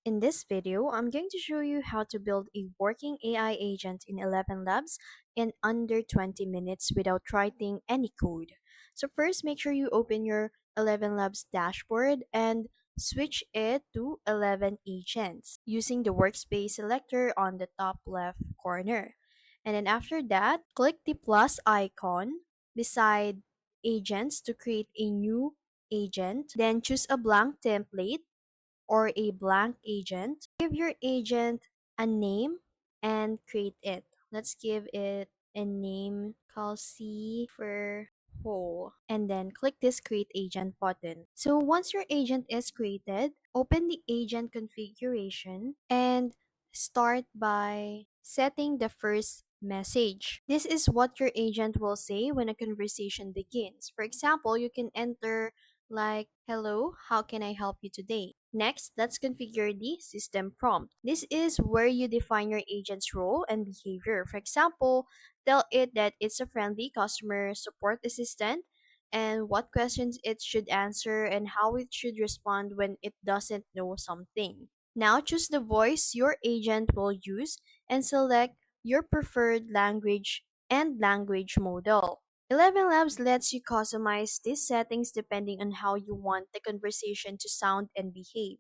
In this video, I'm going to show you how to build a working AI agent in ElevenLabs in under 20 minutes without writing any code. So first, make sure you open your ElevenLabs dashboard and switch it to 11 Agents using the workspace selector on the top left corner. And then after that, click the plus icon beside Agents to create a new agent. Then choose a blank template or a blank agent. Give your agent a name and create it. Let's give it a name called C for whole. And then click this create agent button. So once your agent is created, open the agent configuration and start by setting the first message. This is what your agent will say when a conversation begins. For example, you can enter like, "Hello, how can I help you today?" Next, let's configure the system prompt. This is where you define your agent's role and behavior. For example, tell it that it's a friendly customer support assistant and what questions it should answer and how it should respond when it doesn't know something. Now choose the voice your agent will use and select your preferred language and language model. ElevenLabs lets you customize these settings depending on how you want the conversation to sound and behave.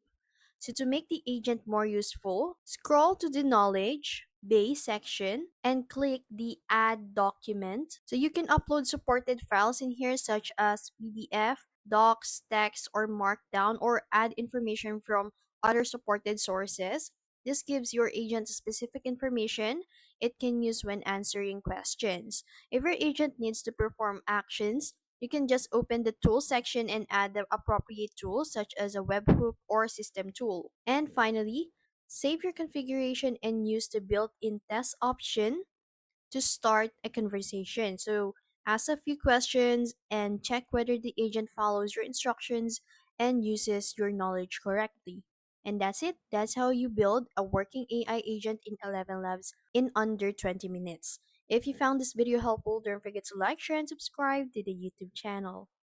So to make the agent more useful, scroll to the knowledge base section and click the add document. So you can upload supported files in here such as PDF, docs, text, or markdown, or add information from other supported sources. This gives your agent specific information it can use when answering questions. If your agent needs to perform actions, you can just open the tool section and add the appropriate tool such as a webhook or system tool. And finally, save your configuration and use the built-in test option to start a conversation. So ask a few questions and check whether the agent follows your instructions and uses your knowledge correctly. And that's it. That's how you build a working AI agent in ElevenLabs in under 20 minutes. If you found this video helpful, don't forget to like, share, and subscribe to the YouTube channel.